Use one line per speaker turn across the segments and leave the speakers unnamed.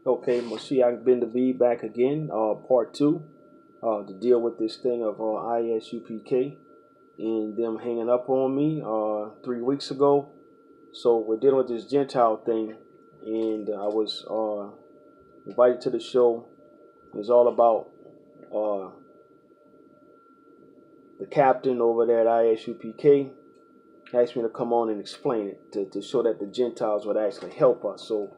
Okay, Mashiach Ben David back again, part two, to deal with this thing of I.S.U.P.K. and them hanging up on me 3 weeks ago. So we're dealing with this Gentile thing, and I was invited to the show. It's all about the captain over there at I.S.U.P.K. asked me to come on and explain it to show that the Gentiles would actually help us. So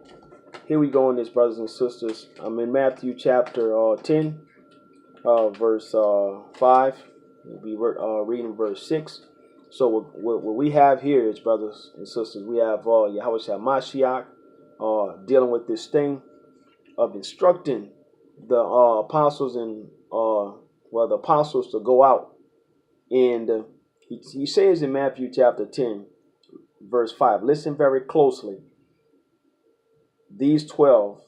here we go in this, brothers and sisters. I'm in Matthew chapter 10, verse 5. We'll be reading verse 6. So what we have here is, brothers and sisters, we have Mashiach dealing with this thing of instructing the apostles and the apostles to go out. And he says in Matthew chapter 10, verse 5, listen very closely. These 12,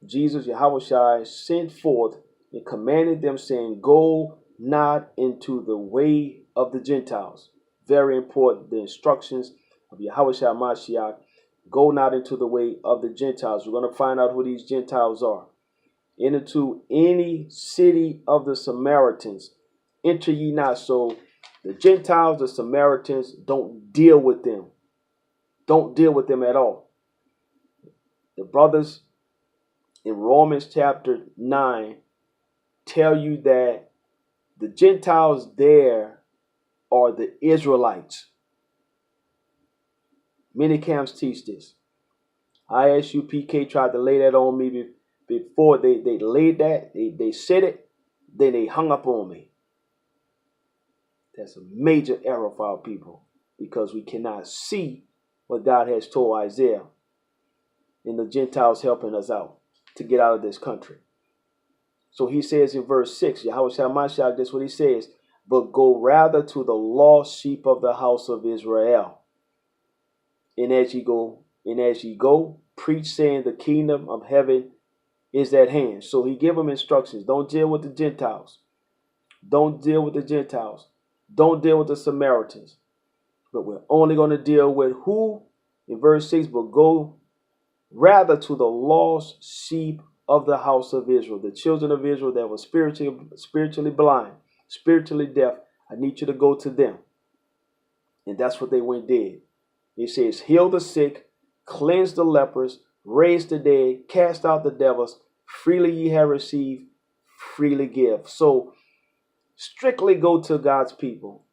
Jesus, Yahushua, sent forth and commanded them, saying, go not into the way of the Gentiles. Very important, the instructions of Yahushua Mashiach. Go not into the way of the Gentiles. We're going to find out who these Gentiles are. Into any city of the Samaritans, enter ye not. So the Gentiles, the Samaritans, don't deal with them. Don't deal with them at all. The brothers in Romans chapter 9 tell you that the Gentiles there are the Israelites. Many camps teach this. I.S.U.P.K. tried to lay that on me before they laid that. They said it, then they hung up on me. That's a major error for our people, because we cannot see what God has told Isaiah and the Gentiles helping us out to get out of this country. So he says in verse 6, Yahushua Mashiach, that's what he says, but go rather to the lost sheep of the house of Israel. And as ye go, preach, saying, the kingdom of heaven is at hand. So he give them instructions. Don't deal with the Gentiles. Don't deal with the Gentiles. Don't deal with the Samaritans. But we're only going to deal with who? In verse 6, but go rather to the lost sheep of the house of Israel, the children of Israel that were spiritually blind, spiritually deaf. I need you to go to them. And that's what they went did. He says, heal the sick, cleanse the lepers, raise the dead, cast out the devils. Freely ye have received, freely give. So strictly go to God's people,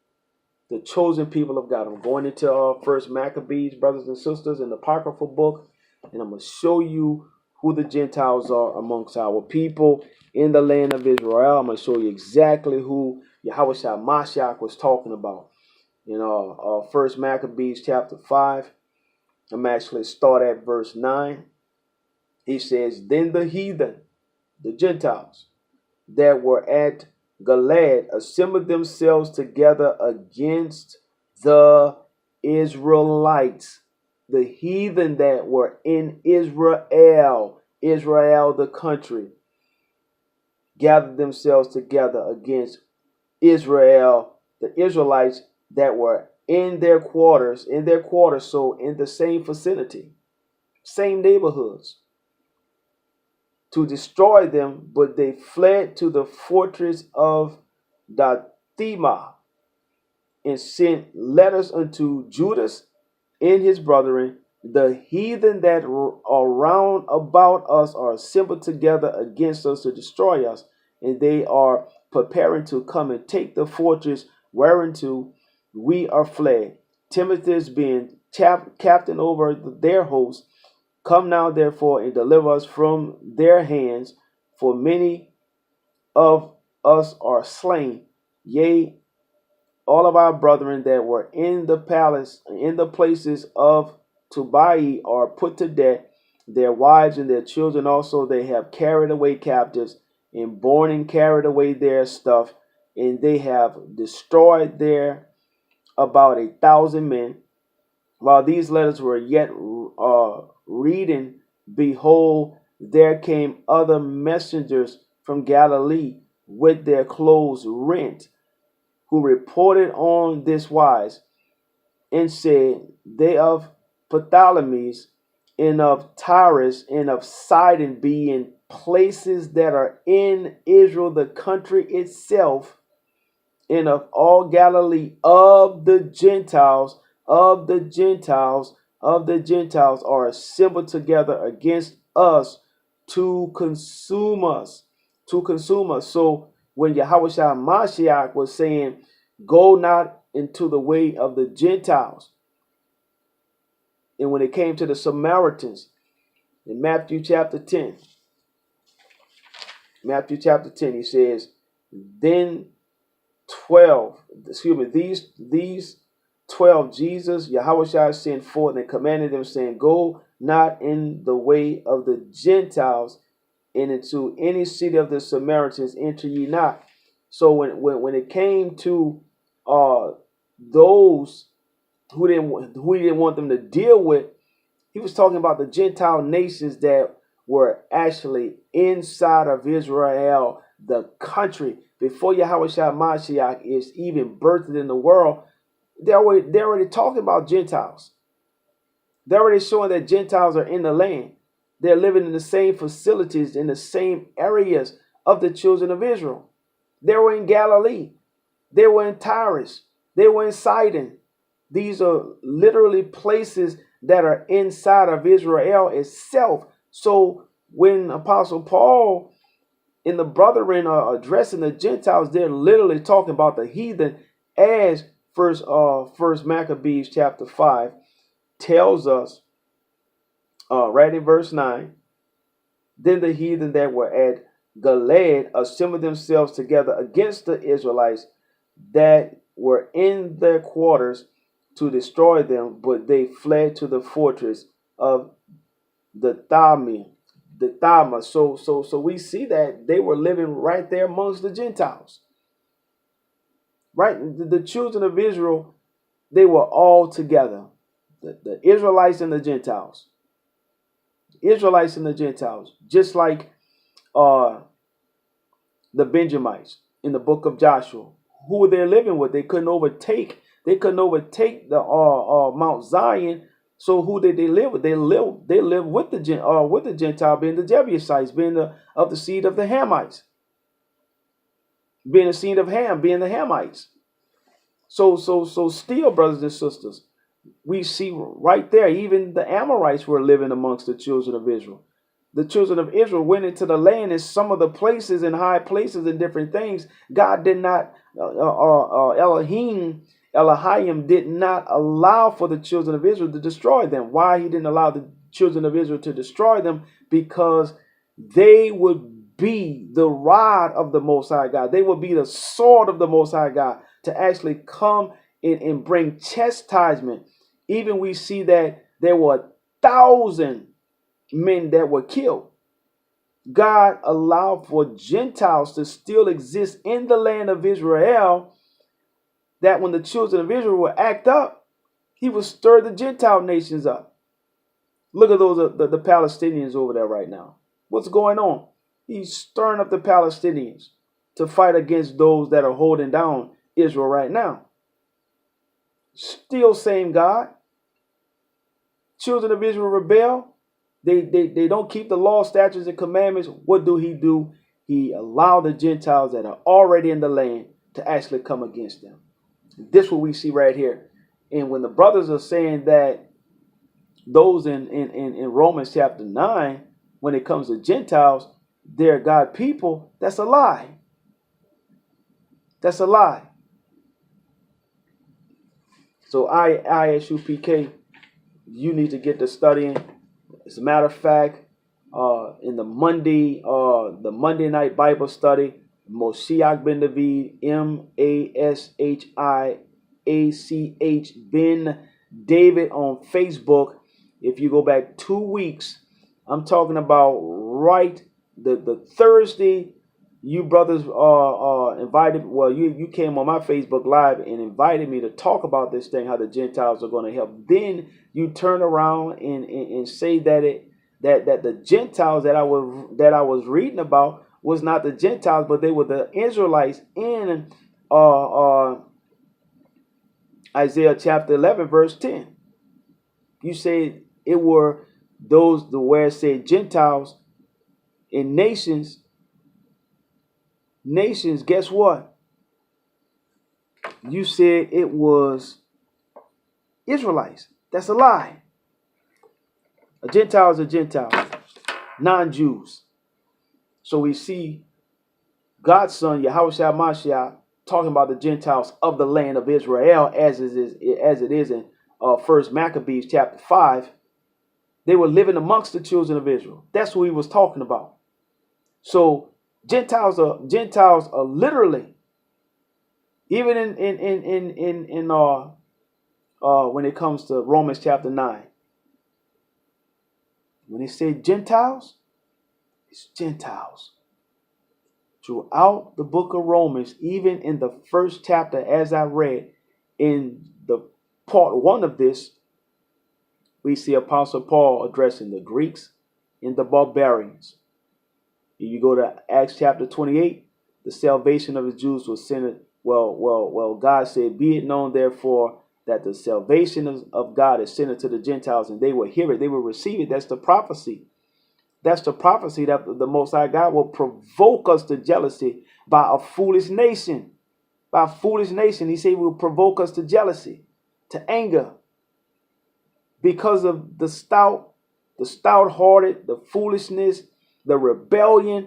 the chosen people of God. I'm going into First Maccabees, brothers and sisters, in the apocryphal book, and I'm going to show you who the Gentiles are amongst our people in the land of Israel. I'm going to show you exactly who Yahushua Mashiach was talking about. In First Maccabees chapter 5, I'm actually start at verse 9. He says, then the heathen, the Gentiles, that were at Gilead assembled themselves together against the Israelites. The heathen that were in Israel, the country, gathered themselves together against Israel, the Israelites that were in their quarters, so in the same vicinity, same neighborhoods, to destroy them, but they fled to the fortress of Dathema and sent letters unto Judas and his brethren. The heathen that are round about us are assembled together against us to destroy us, and they are preparing to come and take the fortress whereunto we are fled. Timothy being captain over their host. Come now, therefore, and deliver us from their hands, for many of us are slain. Yea, all of our brethren that were in the palace, in the places of Tobiah, are put to death. Their wives and their children also they have carried away captives, and borne and carried away their stuff, and they have destroyed there about 1,000 men. While these letters were yet reading, behold, there came other messengers from Galilee with their clothes rent, who reported on this wise, and said, they of Ptolemy's and of Tyrus and of Sidon, being places that are in Israel, the country itself, and of all Galilee of the Gentiles, are assembled together against us to consume us. So when Yahweh Mashiach was saying, go not into the way of the Gentiles, and when it came to the Samaritans in Matthew chapter 10, he says, then 12, these 12 Jesus, Yahweh sent forth and commanded them, saying, go not in the way of the Gentiles, and into any city of the Samaritans enter ye not. So when it came to those who he didn't want them to deal with, he was talking about the Gentile nations that were actually inside of Israel, the country. Before Yahweh Mashiach is even birthed in the world, they're already talking about Gentiles. They're already showing that Gentiles are in the land. They're living in the same facilities, in the same areas of the children of Israel. They were in Galilee. They were in Tyrus. They were in Sidon. These are literally places that are inside of Israel itself. So when Apostle Paul and the brethren are addressing the Gentiles, they're literally talking about the heathen, as First Maccabees chapter 5 tells us, right in verse 9. Then the heathen that were at Gilead assembled themselves together against the Israelites that were in their quarters to destroy them, but they fled to the fortress of the Thama. So we see that they were living right there amongst the Gentiles. Right? The children of Israel, they were all together. The Israelites and the Gentiles. Israelites and the Gentiles. Just like the Benjamites in the book of Joshua. Who were they living with? They couldn't overtake the Mount Zion. So who did they live with? They lived with the Gentile, being the Jebusites, being of the seed of the Hamites, being the seed of Ham, being the Hamites. So still, brothers and sisters, we see right there, even the Amorites were living amongst the children of Israel. The children of Israel went into the land, and some of the places and high places and different things, God did not, Elohim did not allow for the children of Israel to destroy them. Why he didn't allow the children of Israel to destroy them? Because they would be the rod of the Most High God. They would be the sword of the Most High God to actually come in and bring chastisement. Even we see that there were 1,000 men that were killed. God allowed for Gentiles to still exist in the land of Israel, that when the children of Israel would act up, he would stir the Gentile nations up. Look at those the Palestinians over there right now. What's going on? He's stirring up the Palestinians to fight against those that are holding down Israel right now. Still same God. Children of Israel rebel. They don't keep the law, statutes, and commandments. What do? He allowed the Gentiles that are already in the land to actually come against them. This is what we see right here. And when the brothers are saying that those in Romans chapter 9, when it comes to Gentiles, they're God people, that's a lie. That's a lie. So I.S.U.P.K, you need to get to studying. As a matter of fact, in the Monday night Bible study, Mashiach ben David, Mashiach ben David on Facebook. If you go back 2 weeks, I'm talking about right the Thursday. You brothers invited. Well, you came on my Facebook Live and invited me to talk about this thing, how the Gentiles are going to help. Then you turn around and say that the Gentiles that I was reading about was not the Gentiles, but they were the Israelites in Isaiah chapter 11 verse 10. You say it were where it said Gentiles and nations, guess what? You said it was Israelites. That's a lie. A Gentile is a Gentile, non-Jews. So we see God's son, Yahushua Mashiach, talking about the Gentiles of the land of Israel, as it is in 1 Maccabees chapter 5. They were living amongst the children of Israel. That's what he was talking about. So Gentiles are literally, even in when it comes to Romans chapter 9, when they say Gentiles, it's Gentiles. Throughout the book of Romans, even in the first chapter, as I read in the part 1 of this, we see Apostle Paul addressing the Greeks and the barbarians. You go to Acts chapter 28, the salvation of the Jews was centered. Well, God said, "Be it known, therefore, that the salvation of God is centered to the Gentiles, and they will hear it, they will receive it." That's the prophecy. That's the prophecy that the Most High God will provoke us to jealousy by a foolish nation. By a foolish nation, he said he will provoke us to jealousy, to anger, because of the stout-hearted, the foolishness, the rebellion.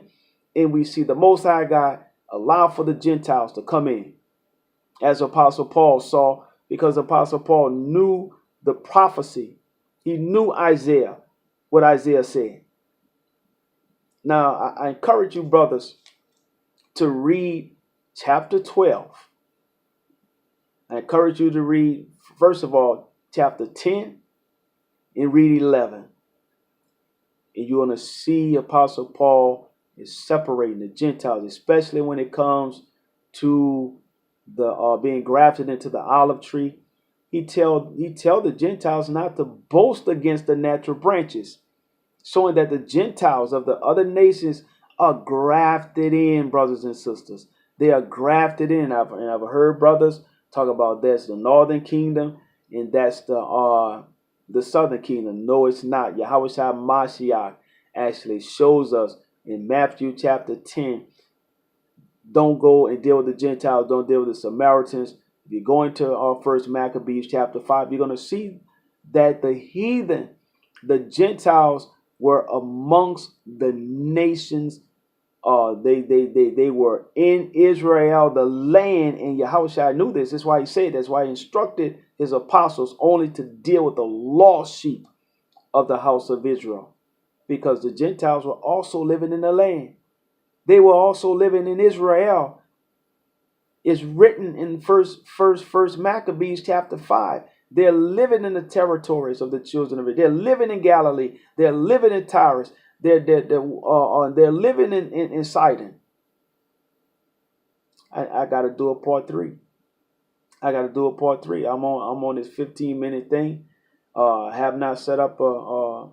And we see the Most High God allow for the Gentiles to come in, as Apostle Paul saw, because Apostle Paul knew the prophecy. He knew Isaiah, what Isaiah said. Now, I encourage you, brothers, to read chapter 12. I encourage you to read, first of all, chapter 10 and read 11. And you're going to see Apostle Paul is separating the Gentiles, especially when it comes to the being grafted into the olive tree. He tell the Gentiles not to boast against the natural branches, showing that the Gentiles of the other nations are grafted in, brothers and sisters. They are grafted in. I've heard brothers talk about that's the northern kingdom and that's the southern kingdom. No, it's not. Yahushua Mashiach actually shows us in Matthew chapter 10. Don't go and deal with the Gentiles. Don't deal with the Samaritans. If you're going to our first Maccabees chapter 5, you're going to see that the heathen, the Gentiles, were amongst the nations. They were in Israel, the land, and Yahushua knew this. That's why he said, that's why he instructed his apostles only to deal with the lost sheep of the house of Israel, because the Gentiles were also living in the land. They were also living in Israel. It's written in first Maccabees chapter 5. They're living in the territories of the children of Israel. They're living in Galilee. They're living in Tyrus. They're living in Sidon. I got to do a part 3. I'm on this 15-minute thing. I have not set up the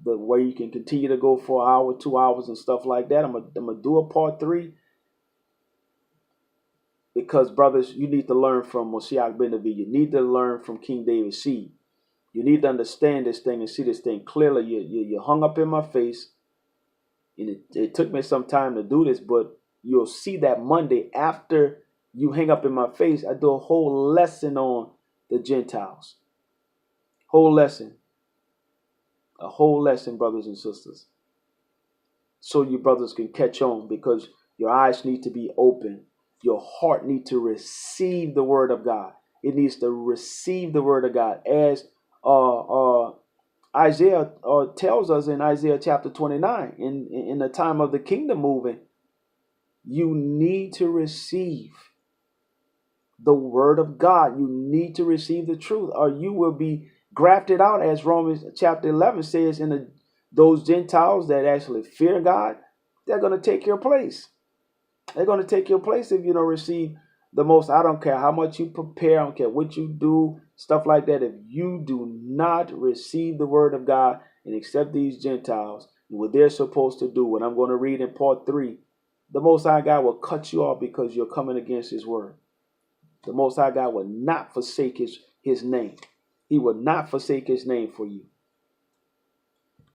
way you can continue to go for an hour, 2 hours, and stuff like that. I'm gonna do a part 3. Because, brothers, you need to learn from Mashiach ben David. You need to learn from King David's seed. You need to understand this thing and see this thing clearly. You hung up in my face. And it took me some time to do this, but you'll see that Monday after you hang up in my face, I do a whole lesson on the Gentiles. A whole lesson, brothers and sisters. So you brothers can catch on, because your eyes need to be open. Your heart needs to receive the word of God. It needs to receive the word of God. As Isaiah tells us in Isaiah chapter 29, in the time of the kingdom moving, you need to receive the word of God. You need to receive the truth, or you will be grafted out, as Romans chapter 11 says, those Gentiles that actually fear God, they're going to take your place. They're going to take your place if you don't receive the most. I don't care how much you prepare. I don't care what you do, stuff like that. If you do not receive the word of God and accept these Gentiles and what they're supposed to do, what I'm going to read in part 3, the Most High God will cut you off because you're coming against his word. The Most High God will not forsake his name. He will not forsake his name for you.